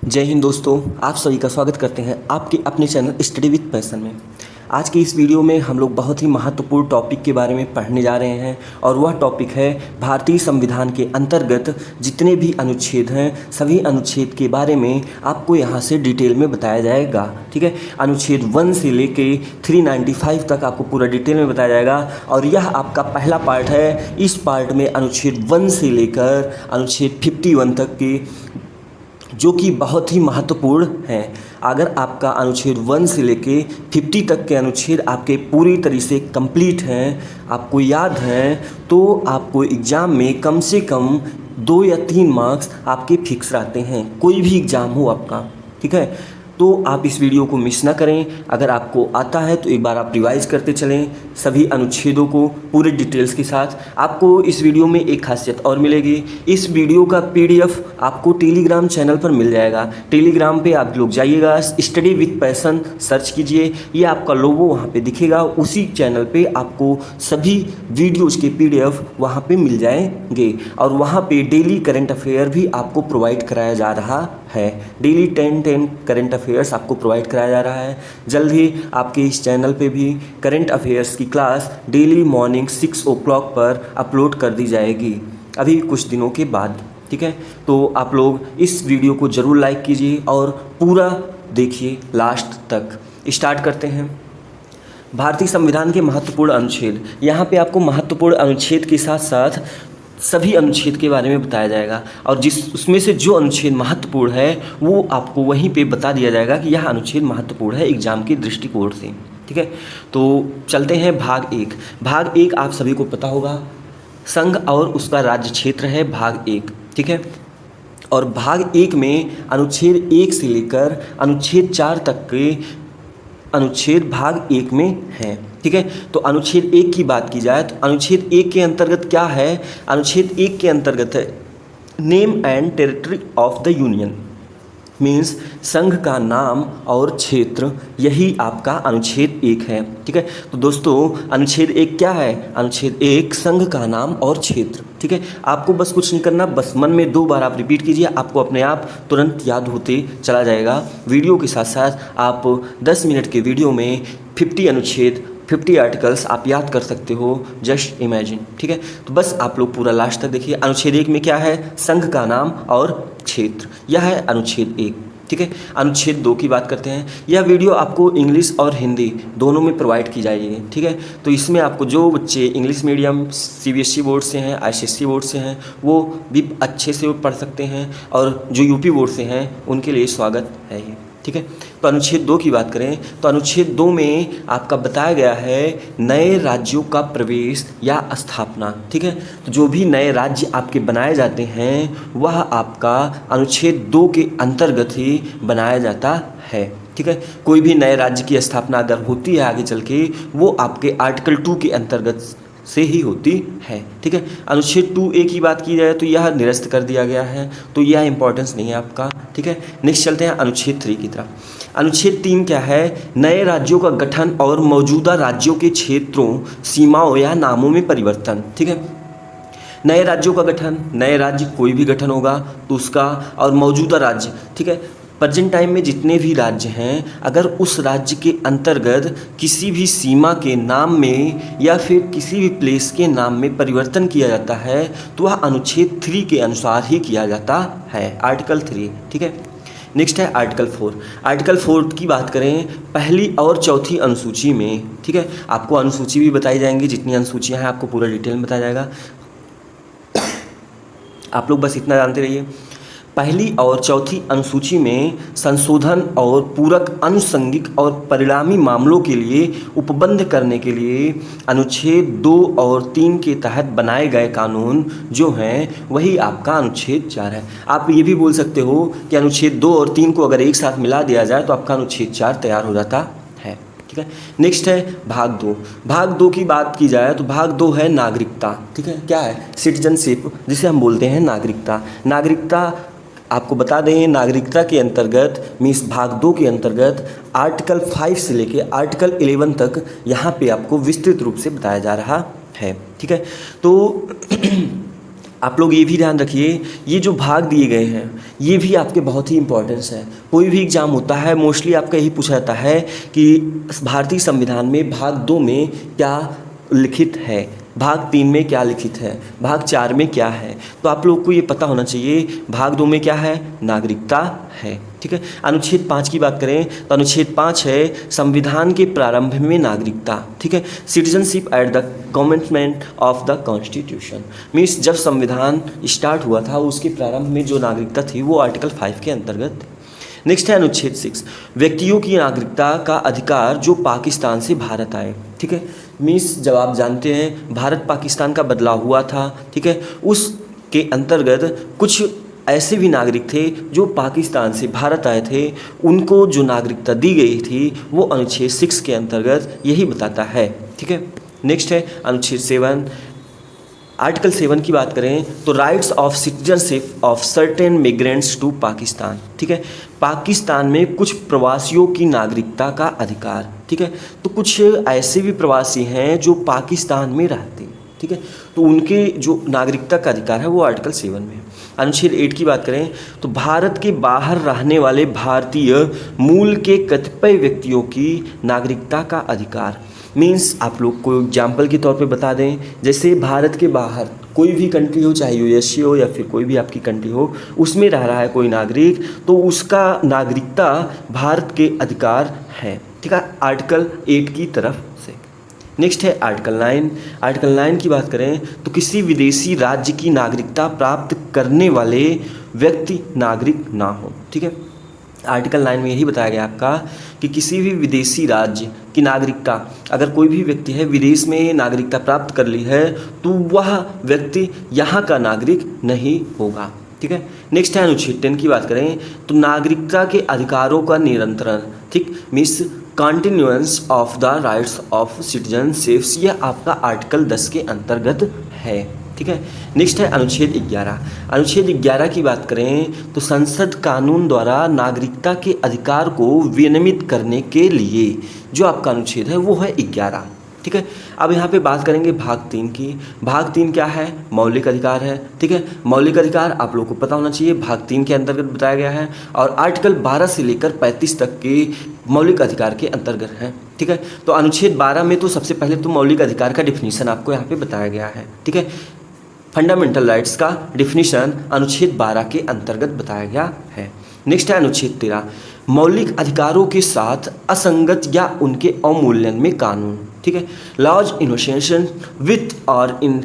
जय हिंद दोस्तों, आप सभी का स्वागत करते हैं आपके अपने चैनल स्टडी विद पैशन में। आज की इस वीडियो में हम लोग बहुत ही महत्वपूर्ण टॉपिक के बारे में पढ़ने जा रहे हैं और वह टॉपिक है भारतीय संविधान के अंतर्गत जितने भी अनुच्छेद हैं सभी अनुच्छेद के बारे में आपको यहाँ से डिटेल में बताया जाएगा। ठीक है, अनुच्छेद 1 से लेके 395 तक आपको पूरा डिटेल में बताया जाएगा और यह आपका पहला पार्ट है। इस पार्ट में अनुच्छेद 1 से लेकर अनुच्छेद 51 तक के जो कि बहुत ही महत्वपूर्ण हैं। अगर आपका अनुच्छेद 1 से लेके 50 तक के अनुच्छेद आपके पूरी तरीके से कंप्लीट हैं, आपको याद हैं, तो आपको एग्ज़ाम में कम से कम 2 या 3 मार्क्स आपके फिक्स रहते हैं, कोई भी एग्ज़ाम हो आपका। ठीक है, तो आप इस वीडियो को मिस ना करें। अगर आपको आता है तो एक बार आप रिवाइज करते चलें सभी अनुच्छेदों को पूरे डिटेल्स के साथ। आपको इस वीडियो में एक खासियत और मिलेगी, इस वीडियो का पीडीएफ आपको टेलीग्राम चैनल पर मिल जाएगा। टेलीग्राम पे आप लोग जाइएगा, स्टडी विद पैशन सर्च कीजिए, ये आपका लोगो वहाँ पे दिखेगा। उसी चैनल पे आपको सभी वीडियोज के पीडीएफ वहाँ पे मिल जाएंगे और वहाँ पे डेली करंट अफेयर भी आपको प्रोवाइड कराया जा रहा है। डेली 10 करंट अफेयर्स आपको प्रोवाइड कराया जा रहा है। जल्द ही आपके इस चैनल पे भी करंट अफेयर्स की क्लास डेली मॉर्निंग 6 o'clock पर अपलोड कर दी जाएगी अभी कुछ दिनों के बाद। ठीक है, तो आप लोग इस वीडियो को ज़रूर लाइक कीजिए और पूरा देखिए लास्ट तक। स्टार्ट करते हैं। भारतीय संविधान के महत्वपूर्ण अनुच्छेद, यहाँ पे आपको महत्वपूर्ण अनुच्छेद के साथ साथ सभी अनुच्छेद के बारे में बताया जाएगा और जिस उसमें से जो अनुच्छेद महत्वपूर्ण है वो आपको वहीं पे बता दिया जाएगा कि यह अनुच्छेद महत्वपूर्ण है एग्जाम के दृष्टिकोण से। ठीक है, तो चलते हैं भाग 1। भाग 1 आप सभी को पता होगा, संघ और उसका राज्य क्षेत्र है भाग 1। ठीक है, और भाग 1 में अनुच्छेद 1 से लेकर अनुच्छेद 4 तक के अनुच्छेद भाग 1 में हैं। ठीक है, तो अनुच्छेद 1 की बात की जाए तो अनुच्छेद 1 के अंतर्गत क्या है? अनुच्छेद 1 के अंतर्गत है name and territory of the union, means संघ का नाम और क्षेत्र, यही आपका अनुच्छेद 1 है। ठीक है, तो दोस्तों अनुच्छेद 1 क्या है? अनुच्छेद 1 संघ का नाम और क्षेत्र। ठीक है, आपको बस कुछ नहीं करना, बस मन में 2 बार आप रिपीट कीजिए, आपको अपने आप तुरंत याद होते चला जाएगा। वीडियो के साथ साथ आप 10 मिनट के वीडियो में 50 अनुच्छेद 50 आर्टिकल्स आप याद कर सकते हो, जस्ट इमेजिन। ठीक है, तो बस आप लोग पूरा लास्ट तक देखिए। अनुच्छेद 1 में क्या है? संघ का नाम और क्षेत्र, यह है अनुच्छेद 1। ठीक है, अनुच्छेद 2 की बात करते हैं। यह वीडियो आपको इंग्लिश और हिंदी दोनों में प्रोवाइड की जाएगी। ठीक है, तो इसमें आपको जो बच्चे इंग्लिश मीडियम सीबीएसई बोर्ड से हैं, आईसीएसई बोर्ड से हैं, वो भी अच्छे से पढ़ सकते हैं और जो यूपी बोर्ड से हैं उनके लिए स्वागत है ये। ठीक है, तो अनुच्छेद 2 की बात करें तो अनुच्छेद 2 में आपका बताया गया है नए राज्यों का प्रवेश या स्थापना। ठीक है, तो जो भी नए राज्य आपके बनाए जाते हैं वह आपका अनुच्छेद 2 के अंतर्गत ही बनाया जाता है। ठीक है, कोई भी नए राज्य की स्थापना अगर होती है आगे चल के, वो आपके आर्टिकल 2 के अंतर्गत से ही होती है। ठीक है, अनुच्छेद 2A की बात की जाए तो यह निरस्त कर दिया गया है, तो यह इंपॉर्टेंस नहीं है आपका। ठीक है, नेक्स्ट चलते हैं अनुच्छेद 3 की तरफ। अनुच्छेद 3 क्या है? नए राज्यों का गठन और मौजूदा राज्यों के क्षेत्रों, सीमाओं या नामों में परिवर्तन। ठीक है, नए राज्यों का गठन, नए राज्य कोई भी गठन होगा तो उसका, और मौजूदा राज्य। ठीक है, प्रेजेंट टाइम में जितने भी राज्य हैं, अगर उस राज्य के अंतर्गत किसी भी सीमा के नाम में या फिर किसी भी प्लेस के नाम में परिवर्तन किया जाता है तो वह अनुच्छेद 3 के अनुसार ही किया जाता है, आर्टिकल 3। ठीक है, नेक्स्ट है आर्टिकल 4। आर्टिकल 4 की बात करें पहली और चौथी अनुसूची में। ठीक है, आपको अनुसूची भी बताई जाएंगी, जितनी अनुसूचियाँ हैं आपको पूरा डिटेल में बताया जाएगा। आप लोग बस इतना जानते रहिए, पहली और चौथी अनुसूची में संशोधन और पूरक आनुषंगिक और परिणामी मामलों के लिए उपबंध करने के लिए अनुच्छेद 2 और 3 के तहत बनाए गए कानून जो हैं वही आपका अनुच्छेद 4 है। आप ये भी बोल सकते हो कि अनुच्छेद 2 और 3 को अगर एक साथ मिला दिया जाए तो आपका अनुच्छेद 4 तैयार हो जाता है। ठीक है, नेक्स्ट है भाग 2। भाग 2 की बात की जाए तो भाग 2 है नागरिकता। ठीक है, क्या है? सिटीजनशिप, जिसे हम बोलते हैं नागरिकता। नागरिकता आपको बता दें, नागरिकता के अंतर्गत मीन्स भाग 2 के अंतर्गत आर्टिकल 5 से लेके आर्टिकल 11 तक यहाँ पे आपको विस्तृत रूप से बताया जा रहा है। ठीक है, तो आप लोग ये भी ध्यान रखिए, ये जो भाग दिए गए हैं ये भी आपके बहुत ही इंपॉर्टेंस है। कोई भी एग्ज़ाम होता है मोस्टली आपका यही पूछा जाता है कि भारतीय संविधान में भाग 2 में क्या लिखित है, भाग 3 में क्या लिखित है, भाग 4 में क्या है। तो आप लोग को ये पता होना चाहिए भाग 2 में क्या है, नागरिकता है। ठीक है, अनुच्छेद 5 की बात करें तो अनुच्छेद 5 है संविधान के प्रारंभ में नागरिकता। ठीक है, citizenship at the commencement of the constitution, means जब संविधान स्टार्ट हुआ था उसके प्रारंभ में जो नागरिकता थी वो आर्टिकल 5 के अंतर्गत थी। नेक्स्ट है अनुच्छेद 6, व्यक्तियों की नागरिकता का अधिकार जो पाकिस्तान से भारत आए। ठीक है, मीन्स जब आप जानते हैं भारत पाकिस्तान का बदलाव हुआ था, ठीक है, उसके अंतर्गत कुछ ऐसे भी नागरिक थे जो पाकिस्तान से भारत आए थे, उनको जो नागरिकता दी गई थी वो अनुच्छेद 6 के अंतर्गत यही बताता है। ठीक है, नेक्स्ट है अनुच्छेद 7, आर्टिकल 7 की बात करें तो rights of citizenship of certain migrants to Pakistan. ठीक है, पाकिस्तान में कुछ प्रवासियों की नागरिकता का अधिकार। ठीक है, तो कुछ ऐसे भी प्रवासी हैं जो पाकिस्तान में रहते हैं। ठीक है, तो उनके जो नागरिकता का अधिकार है वो आर्टिकल 7 में। अनुच्छेद 8 की बात करें तो भारत के बाहर रहने वाले भारतीय मूल के कतिपय व्यक्तियों की नागरिकता का अधिकार। मीन्स आप लोग को एग्जाम्पल के तौर पे बता दें, जैसे भारत के बाहर कोई भी कंट्री हो, चाहे यूएसए हो या फिर कोई भी आपकी कंट्री हो, उसमें रह रहा है कोई नागरिक, तो उसका नागरिकता भारत के अधिकार है। ठीक है, आर्टिकल 8 की तरफ से। नेक्स्ट है आर्टिकल 9। आर्टिकल 9 की बात करें तो किसी विदेशी राज्य की नागरिकता प्राप्त करने वाले व्यक्ति नागरिक ना हो। ठीक है, आर्टिकल 9 में यही बताया गया आपका कि किसी भी विदेशी राज्य की नागरिकता, अगर कोई भी व्यक्ति है विदेश में नागरिकता प्राप्त कर ली है तो वह व्यक्ति यहाँ का नागरिक नहीं होगा। ठीक है, नेक्स्ट है अनुच्छेद 10 की बात करें तो नागरिकता के अधिकारों का निरंतरण। ठीक, means continuance of the rights of citizenships, यह आपका आर्टिकल 10 के अंतर्गत है। ठीक है, नेक्स्ट है अनुच्छेद 11। अनुच्छेद 11 की बात करें तो संसद कानून द्वारा नागरिकता के अधिकार को विनियमित करने के लिए जो आपका अनुच्छेद है वो है 11। ठीक है, अब यहाँ पे बात करेंगे भाग 3 की। भाग 3 क्या है, मौलिक अधिकार है। ठीक है, मौलिक अधिकार आप लोगों को पता होना चाहिए, भाग 3 के अंतर्गत बताया गया है और आर्टिकल 12 से लेकर 35 तक के मौलिक अधिकार के अंतर्गत है। ठीक है, तो अनुच्छेद 12 में तो सबसे पहले तो मौलिक अधिकार का डिफिनीशन आपको यहाँ पे बताया गया है। ठीक है, फंडामेंटल राइट्स का डिफिनीशन अनुच्छेद 12 के अंतर्गत बताया गया है। नेक्स्ट है अनुच्छेद 13, मौलिक अधिकारों के साथ असंगत या उनके अवमूल्यन में कानून। ठीक है, लॉज इन एसोसिएशन विथ और इन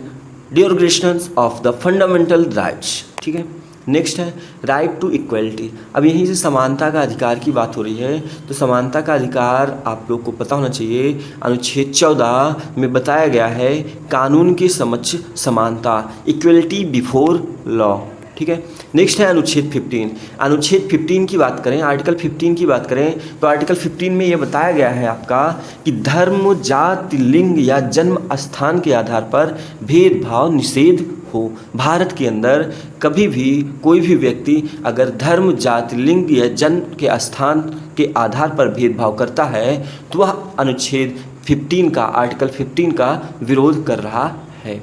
डिरोगेशन ऑफ द फंडामेंटल राइट्स। ठीक है, नेक्स्ट है राइट टू इक्वलिटी। अब यहीं से समानता का अधिकार की बात हो रही है, तो समानता का अधिकार आप लोग को पता होना चाहिए, अनुच्छेद 14 में बताया गया है कानून के समक्ष समानता, इक्वलिटी बिफोर लॉ। ठीक है, नेक्स्ट है अनुच्छेद 15। अनुच्छेद 15 की बात करें, आर्टिकल 15 की बात करें तो आर्टिकल 15 में ये बताया गया है आपका कि धर्म, जाति, लिंग या जन्म स्थान के आधार पर भेदभाव निषेध हो। भारत के अंदर कभी भी कोई भी व्यक्ति अगर धर्म, जाति, लिंग या जन्म के स्थान के आधार पर भेदभाव करता है तो वह अनुच्छेद 15 का, आर्टिकल 15 का विरोध कर रहा है।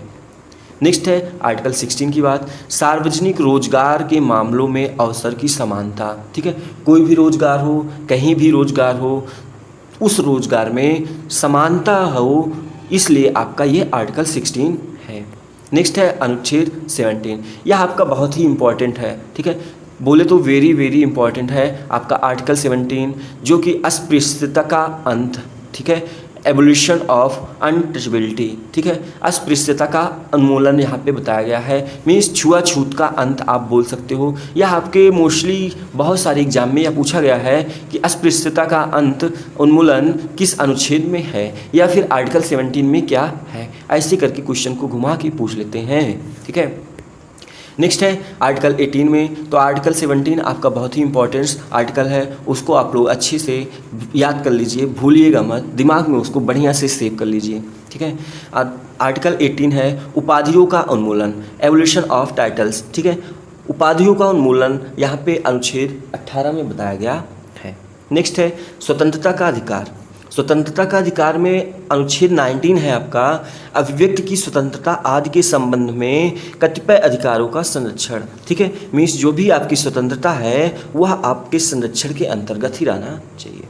नेक्स्ट है आर्टिकल 16 की बात, सार्वजनिक रोजगार के मामलों में अवसर की समानता। ठीक है, कोई भी रोजगार हो, कहीं भी रोजगार हो, उस रोजगार में समानता हो, इसलिए आपका ये आर्टिकल 16 है। नेक्स्ट है अनुच्छेद 17, यह आपका बहुत ही इम्पॉर्टेंट है। ठीक है, बोले तो वेरी वेरी इंपॉर्टेंट है आपका आर्टिकल 17, जो कि अस्पृश्यता का अंत। ठीक है, एबोलिशन ऑफ अनटचेबिलिटी। ठीक है, अस्पृश्यता का उन्मूलन यहाँ पे बताया गया है, मीन्स छुआछूत का अंत आप बोल सकते हो। यह आपके मोस्टली बहुत सारे एग्जाम में यह पूछा गया है कि अस्पृश्यता का अंत उन्मूलन किस अनुच्छेद में है या फिर आर्टिकल 17 में क्या है, ऐसे करके क्वेश्चन को घुमा के पूछ लेते हैं। ठीक है, नेक्स्ट है आर्टिकल 18 में, तो आर्टिकल 17 आपका बहुत ही इंपॉर्टेंट आर्टिकल है, उसको आप लोग अच्छे से याद कर लीजिए, भूलिएगा मत, दिमाग में उसको बढ़िया से सेव कर लीजिए। ठीक है, आर्टिकल 18 है उपाधियों का उन्मूलन, एवोल्यूशन ऑफ टाइटल्स। ठीक है, उपाधियों का उन्मूलन यहाँ पे अनुच्छेद 18 में बताया गया है। नेक्स्ट है स्वतंत्रता का अधिकार, स्वतंत्रता का अधिकार में अनुच्छेद 19 है आपका, अभिव्यक्ति की स्वतंत्रता आदि के संबंध में कतिपय अधिकारों का संरक्षण। ठीक है, मीन्स जो भी आपकी स्वतंत्रता है वह आपके संरक्षण के अंतर्गत ही रहना चाहिए।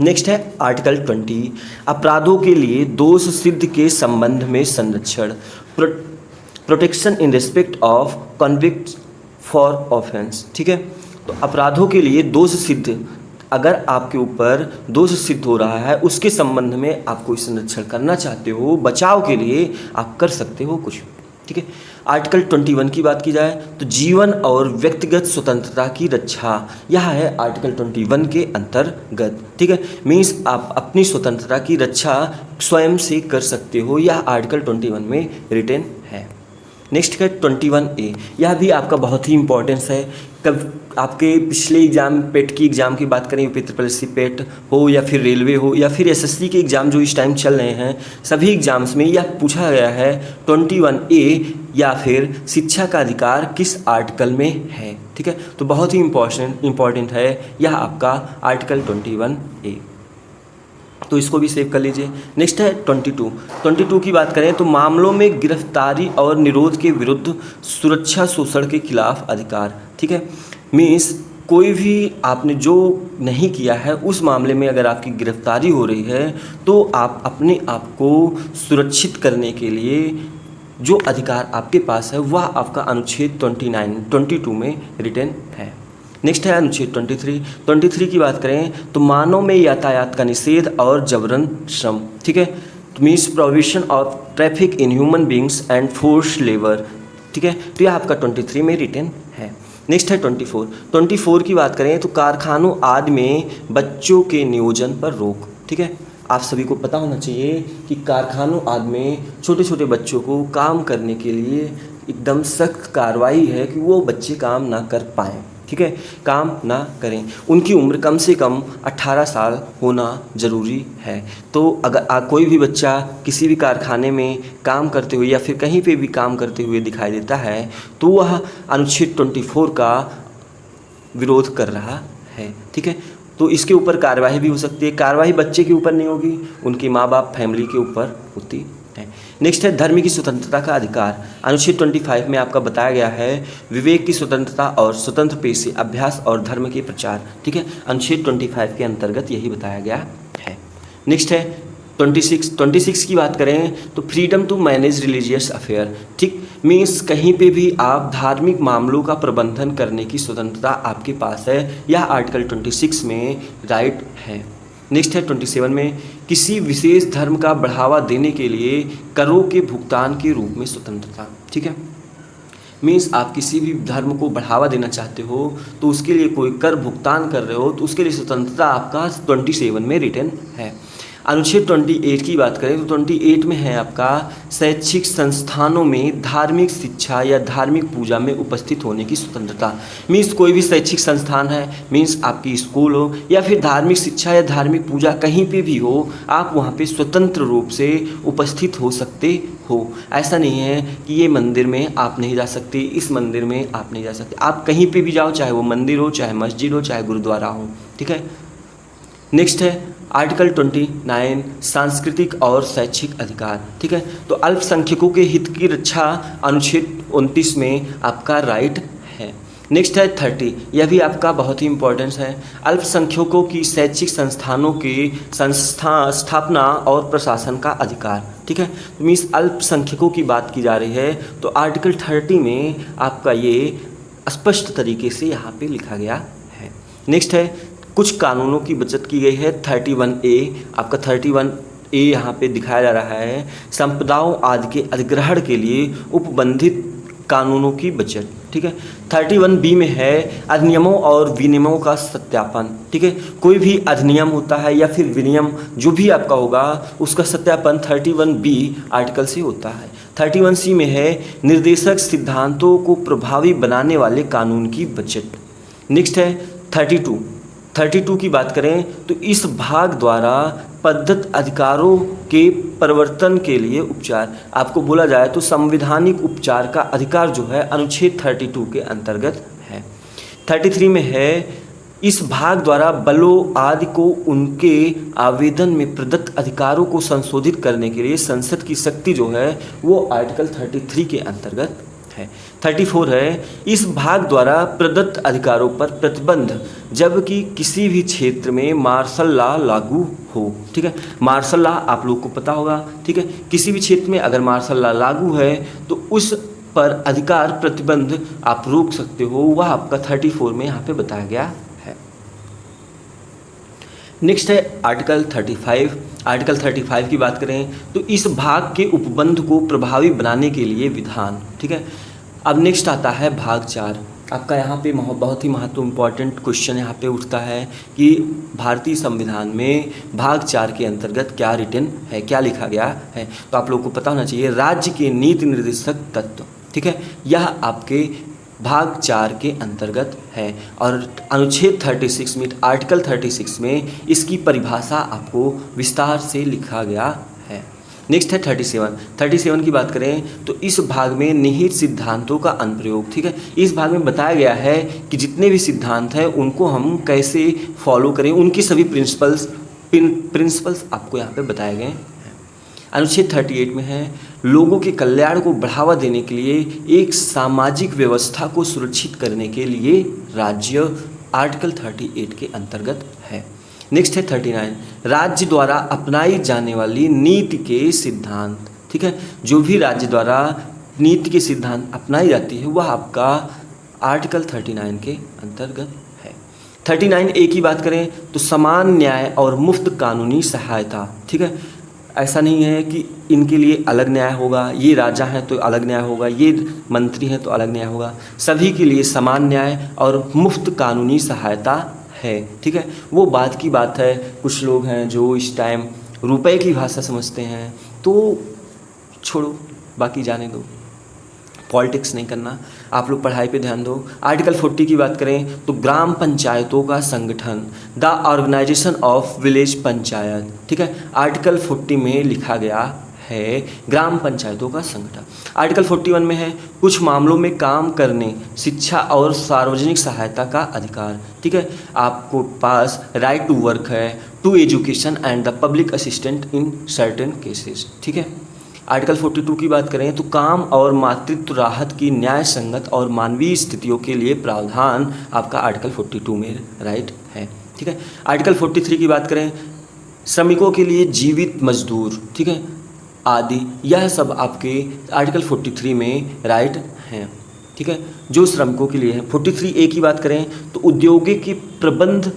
नेक्स्ट है आर्टिकल 20, अपराधों के लिए दोष सिद्ध के संबंध में संरक्षण, protection in respect of convict for offence. ठीक है, तो अपराधों के लिए दोष सिद्ध, अगर आपके ऊपर दोष सिद्ध हो रहा है उसके संबंध में आप कोई संरक्षण करना चाहते हो, बचाव के लिए आप कर सकते हो कुछ। ठीक है, आर्टिकल 21 की बात की जाए तो जीवन और व्यक्तिगत स्वतंत्रता की रक्षा, यह है आर्टिकल 21 के अंतर्गत। ठीक है, मीन्स आप अपनी स्वतंत्रता की रक्षा स्वयं से कर सकते हो, यह आर्टिकल 21 में रिटेन है। नेक्स्ट है 21A, यह भी आपका बहुत ही इंपॉर्टेंस है। कब आपके पिछले एग्जाम पेट की एग्ज़ाम की बात करें, यूपी पेट हो या फिर रेलवे हो या फिर एसएससी के एग्ज़ाम जो इस टाइम चल रहे हैं, सभी एग्जाम्स में यह पूछा गया है 21A या फिर शिक्षा का अधिकार किस आर्टिकल में है। ठीक है, तो बहुत ही इम्पॉर्टेंट है यह आपका आर्टिकल 21A, तो इसको भी सेव कर लीजिए। नेक्स्ट है 22 की बात करें तो मामलों में गिरफ्तारी और निरोध के विरुद्ध सुरक्षा शोषण के खिलाफ अधिकार। ठीक है, मीन्स कोई भी आपने जो नहीं किया है उस मामले में अगर आपकी गिरफ्तारी हो रही है तो आप अपने आप को सुरक्षित करने के लिए जो अधिकार आपके पास है वह आपका अनुच्छेद 22 में रिटेन है। नेक्स्ट है अनुच्छेद 23 की बात करें तो मानव में यातायात का निषेध और जबरन श्रम। ठीक है, means prohibition of traffic in human beings and force labour. ठीक है, तो यह आपका 23 में रिटेन है। नेक्स्ट है 24 की बात करें तो कारखानों आदि में बच्चों के नियोजन पर रोक। ठीक है, आप सभी को पता होना चाहिए कि कारखानों आदि में छोटे छोटे बच्चों को काम करने के लिए एकदम सख्त कार्रवाई है कि वो बच्चे काम ना कर पाएँ। ठीक है, काम ना करें, उनकी उम्र कम से कम 18 साल होना ज़रूरी है। तो अगर कोई भी बच्चा किसी भी कारखाने में काम करते हुए या फिर कहीं पे भी काम करते हुए दिखाई देता है तो वह अनुच्छेद 24 का विरोध कर रहा है। ठीक है, तो इसके ऊपर कार्यवाही भी हो सकती है। कार्यवाही बच्चे के ऊपर नहीं होगी, उनके माँ बाप फैमिली के ऊपर होती है। नेक्स्ट है धर्म की स्वतंत्रता का अधिकार। अनुच्छेद 25 में आपका बताया गया है विवेक की स्वतंत्रता और स्वतंत्र पेशे, अभ्यास और धर्म के प्रचार। ठीक है, अनुच्छेद 25 के अंतर्गत यही बताया गया है। नेक्स्ट है 26 की बात करें तो freedom to manage religious affair. ठीक, मीन्स कहीं पे भी आप धार्मिक मामलों का प्रबंधन करने की स्वतंत्रता आपके पास है, यह आर्टिकल 26 में राइट है। नेक्स्ट है 27 में किसी विशेष धर्म का बढ़ावा देने के लिए करों के भुगतान के रूप में स्वतंत्रता। ठीक है, मीन्स आप किसी भी धर्म को बढ़ावा देना चाहते हो तो उसके लिए कोई कर भुगतान कर रहे हो तो उसके लिए स्वतंत्रता आपका 27 में रिटेन है। अनुच्छेद 28 की बात करें तो 28 में है आपका शैक्षिक संस्थानों में धार्मिक शिक्षा या धार्मिक पूजा में उपस्थित होने की स्वतंत्रता। मीन्स कोई भी शैक्षिक संस्थान है, मीन्स आपकी स्कूल हो या फिर धार्मिक शिक्षा या धार्मिक पूजा कहीं पे भी हो, आप वहाँ पे स्वतंत्र रूप से उपस्थित हो सकते हो। ऐसा नहीं है कि ये मंदिर में आप नहीं जा सकते, इस मंदिर में आप नहीं जा सकते, आप कहीं पे भी जाओ, चाहे वो मंदिर हो, चाहे मस्जिद हो, चाहे गुरुद्वारा हो। ठीक है, नेक्स्ट है आर्टिकल 29 सांस्कृतिक और शैक्षिक अधिकार। ठीक है, तो अल्पसंख्यकों के हित की रक्षा अनुच्छेद 29 में आपका राइट है। नेक्स्ट है 30, यह भी आपका बहुत ही इंपॉर्टेंस है, अल्पसंख्यकों की शैक्षिक संस्थानों की स्थापना और प्रशासन का अधिकार। ठीक है, मीन्स अल्पसंख्यकों की बात की जा रही है तो आर्टिकल 30 में आपका ये स्पष्ट तरीके से यहाँ पे लिखा गया है। नेक्स्ट है कुछ कानूनों की बचत की गई है 31A, आपका 31A यहाँ पे दिखाया जा रहा है संपदाओं आदि के अधिग्रहण के लिए उपबंधित कानूनों की बचत। ठीक है, 31B में है अधिनियमों और विनियमों का सत्यापन। ठीक है, कोई भी अधिनियम होता है या फिर विनियम जो भी आपका होगा उसका सत्यापन 31B आर्टिकल से होता है। 31C में है निर्देशक सिद्धांतों को प्रभावी बनाने वाले कानून की बचत। नेक्स्ट है 32 की बात करें तो इस भाग द्वारा प्रदत्त अधिकारों के परिवर्तन के लिए उपचार। आपको बोला जाए तो संवैधानिक उपचार का अधिकार जो है अनुच्छेद 32 के अंतर्गत है। 33 में है इस भाग द्वारा बलों आदि को उनके आवेदन में प्रदत्त अधिकारों को संशोधित करने के लिए संसद की शक्ति जो है वो आर्टिकल 33 के अंतर्गत है। 34 है, इस भाग द्वारा प्रदत्त अधिकारों पर प्रतिबंध जबकि किसी भी क्षेत्र में मार्शल लॉ लागू हो। ठीक है, मार्शल लॉ आप लोग को पता होगा। ठीक है, किसी भी क्षेत्र में अगर मार्शल लॉ लागू है तो उस पर अधिकार प्रतिबंध आप रोक सकते हो, वह आपका 34 में यहाँ पे बताया गया है। नेक्स्ट है आर्टिकल 35। आर्टिकल 35 की बात करें तो इस भाग के उपबंध को प्रभावी बनाने के लिए विधान। ठीक है, अब नेक्स्ट आता है भाग 4। आपका यहाँ पे बहुत ही महत्वपूर्ण इंपॉर्टेंट क्वेश्चन यहाँ पे उठता है कि भारतीय संविधान में भाग 4 के अंतर्गत क्या रिटन है, क्या लिखा गया है। तो आप लोगों को पता होना चाहिए राज्य के नीति निर्देशक तत्व। ठीक है, यह आपके भाग 4 के अंतर्गत है और अनुच्छेद 36 में आर्टिकल 36 में इसकी परिभाषा आपको विस्तार से लिखा गया है। नेक्स्ट है 37 की बात करें तो इस भाग में निहित सिद्धांतों का अनुप्रयोग। ठीक है, इस भाग में बताया गया है कि जितने भी सिद्धांत हैं उनको हम कैसे फॉलो करें, उनकी सभी प्रिंसिपल्स आपको यहाँ पे बताए गए हैं। अनुच्छेद 38 में है लोगों के कल्याण को बढ़ावा देने के लिए एक सामाजिक व्यवस्था को सुरक्षित करने के लिए राज्य, आर्टिकल 38 के अंतर्गत है। नेक्स्ट है 39, राज्य द्वारा अपनाई जाने वाली नीति के सिद्धांत। ठीक है, जो भी राज्य द्वारा नीति के सिद्धांत अपनाई जाती है वह आपका आर्टिकल 39 के अंतर्गत है। 39A की बात करें तो समान न्याय और मुफ्त कानूनी सहायता। ठीक है, ऐसा नहीं है कि इनके लिए अलग न्याय होगा, ये राजा हैं तो अलग न्याय होगा, ये मंत्री हैं तो अलग न्याय होगा, सभी के लिए समान न्याय और मुफ्त कानूनी सहायता है। ठीक है, वो बात की बात है। कुछ लोग हैं जो इस टाइम रुपए की भाषा समझते हैं, तो छोड़ो, बाकी जाने दो, पॉलिटिक्स नहीं करना, आप लोग पढ़ाई पे ध्यान दो। आर्टिकल 40 की बात करें तो ग्राम पंचायतों का संगठन, the organisation of village panchayat. ठीक है, आर्टिकल 40 में लिखा गया है ग्राम पंचायतों का संगठन। आर्टिकल 41 में है कुछ मामलों में काम करने, शिक्षा और सार्वजनिक सहायता का अधिकार। ठीक है, आपको पास राइट टू वर्क है, to education and the public assistant in certain cases. ठीक है, आर्टिकल 42 की बात करें तो काम और मातृत्व राहत की न्याय संगत और मानवीय स्थितियों के लिए प्रावधान आपका आर्टिकल 42 में राइट है। ठीक है, आर्टिकल 43 की बात करें श्रमिकों के लिए जीवित मजदूर, ठीक है, आदि, यह सब आपके आर्टिकल 43 में राइट हैं। ठीक है, जो श्रमिकों के लिए है। 43A की बात करें तो औद्योगिक के प्रबंध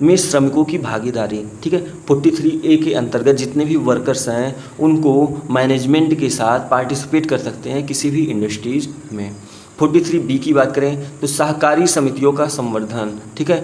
में श्रमिकों की भागीदारी। ठीक है, 43A के अंतर्गत जितने भी वर्कर्स हैं उनको मैनेजमेंट के साथ पार्टिसिपेट कर सकते हैं किसी भी इंडस्ट्रीज में। 43B की बात करें तो सहकारी समितियों का संवर्धन। ठीक है,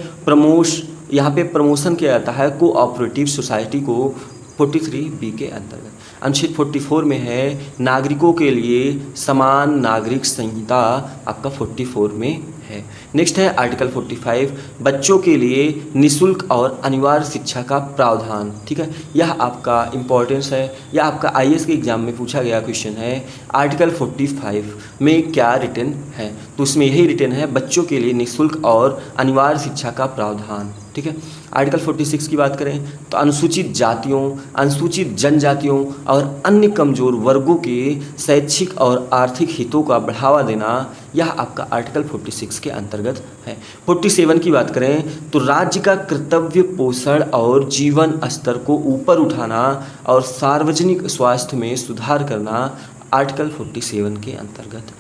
यहाँ पे प्रमोशन किया जाता है कोऑपरेटिव सोसाइटी को 43B के अंतर्गत। अनुच्छेद 44 में है नागरिकों के लिए समान नागरिक संहिता, आपका 44 में है। नेक्स्ट है आर्टिकल 45, बच्चों के लिए निःशुल्क और अनिवार्य शिक्षा का प्रावधान। ठीक है, यह आपका इम्पोर्टेंस है, यह आपका IAS के एग्जाम में पूछा गया क्वेश्चन है। आर्टिकल 45 में क्या रिटन है, तो उसमें यही रिटन है बच्चों के लिए निःशुल्क और अनिवार्य शिक्षा का प्रावधान। ठीक है, आर्टिकल 46 की बात करें तो अनुसूचित जातियों, अनुसूचित जनजातियों और अन्य कमजोर वर्गों के शैक्षिक और आर्थिक हितों का बढ़ावा देना, यह आपका आर्टिकल 46 के अंतर्गत है। 47 की बात करें तो राज्य का कर्तव्य पोषण और जीवन स्तर को ऊपर उठाना और सार्वजनिक स्वास्थ्य में सुधार करना, आर्टिकल 47 के अंतर्गत।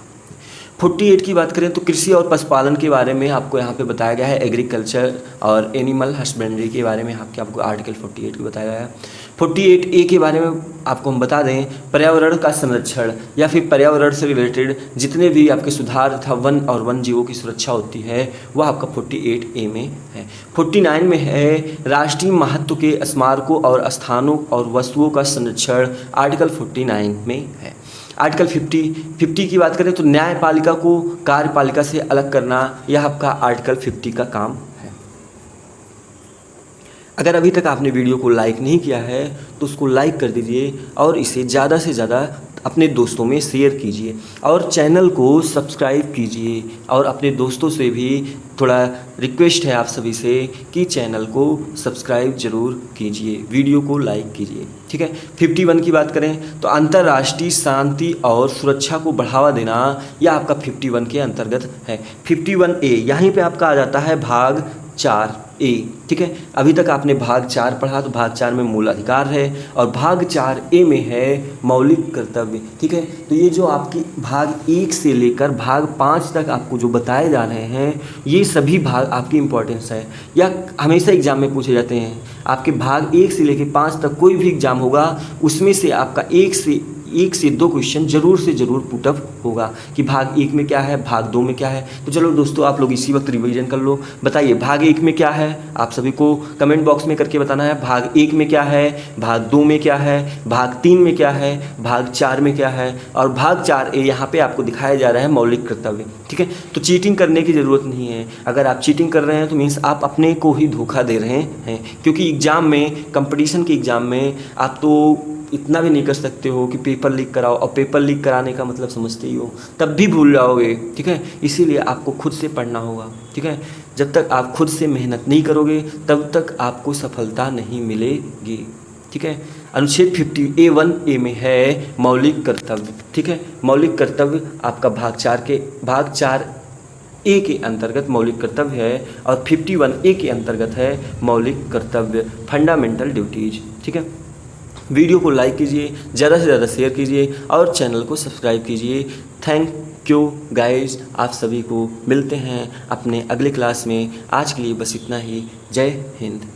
48 की बात करें तो कृषि और पशुपालन के बारे में आपको यहाँ पे बताया गया है, एग्रीकल्चर और एनिमल हस्बेंड्री के बारे में आपको आर्टिकल 48 को बताया गया है। 48A के बारे में आपको हम बता दें, पर्यावरण का संरक्षण या फिर पर्यावरण से रिलेटेड जितने भी आपके सुधार तथा वन और वन जीवों की सुरक्षा होती है वह आपका 48A में है। 49 में है राष्ट्रीय महत्व के स्मारकों और स्थानों और वस्तुओं का संरक्षण, आर्टिकल 49 में है। आर्टिकल 50 की बात करें तो न्यायपालिका को कार्यपालिका से अलग करना, यह आपका आर्टिकल 50 का काम है। अगर अभी तक आपने वीडियो को लाइक नहीं किया है तो उसको लाइक कर दीजिए और इसे ज़्यादा से ज़्यादा अपने दोस्तों में शेयर कीजिए और चैनल को सब्सक्राइब कीजिए। और अपने दोस्तों से भी थोड़ा रिक्वेस्ट है आप सभी से कि चैनल को सब्सक्राइब ज़रूर कीजिए, वीडियो को लाइक कीजिए। ठीक है, 51 की बात करें तो अंतर्राष्ट्रीय शांति और सुरक्षा को बढ़ावा देना, यह आपका 51 के अंतर्गत है। 51A यहीं पे आपका आ जाता है भाग 4A। ठीक है, अभी तक आपने भाग 4 पढ़ा, तो भाग 4 में मूल अधिकार है और भाग 4A में है मौलिक कर्तव्य। ठीक है, तो ये जो आपकी भाग 1 से लेकर भाग 5 तक आपको जो बताए जा रहे हैं, ये सभी भाग आपकी इंपॉर्टेंस है या हमेशा एग्जाम में पूछे जाते हैं। आपके भाग 1 से लेकर 5 तक कोई भी एग्जाम होगा, उसमें से आपका 1 से 2 क्वेश्चन जरूर से जरूर पुटअप होगा कि भाग 1 में क्या है, भाग 2 में क्या है। तो चलो दोस्तों, आप लोग इसी वक्त रिवीजन कर लो। बताइए भाग 1 में क्या है, आप सभी को कमेंट बॉक्स में करके बताना है। भाग 1 में क्या है, भाग 2 में क्या है, भाग 3 में क्या है, भाग 4 में क्या है और भाग 4A यहाँ पे आपको दिखाया जा रहा है मौलिक कर्तव्य। ठीक है, तो चीटिंग करने की ज़रूरत नहीं है। अगर आप चीटिंग कर रहे हैं तो मीन्स आप अपने को ही धोखा दे रहे हैं, क्योंकि एग्ज़ाम में, कंपटीशन के एग्ज़ाम में आप तो इतना भी नहीं कर सकते हो कि पेपर लीक कराओ, और पेपर लीक कराने का मतलब समझते ही हो, तब भी भूल जाओगे। ठीक है, इसीलिए आपको खुद से पढ़ना होगा। ठीक है, जब तक आप खुद से मेहनत नहीं करोगे तब तक आपको सफलता नहीं मिलेगी। ठीक है, अनुच्छेद 50A1A में है मौलिक कर्तव्य। ठीक है, मौलिक कर्तव्य आपका भाग 4A के अंतर्गत मौलिक कर्तव्य है और 51A के अंतर्गत है मौलिक कर्तव्य, फंडामेंटल ड्यूटीज। ठीक है, वीडियो को लाइक कीजिए, ज़्यादा से ज़्यादा शेयर कीजिए और चैनल को सब्सक्राइब कीजिए। थैंक यू गाइज, आप सभी को मिलते हैं अपने अगले क्लास में। आज के लिए बस इतना ही। जय हिंद।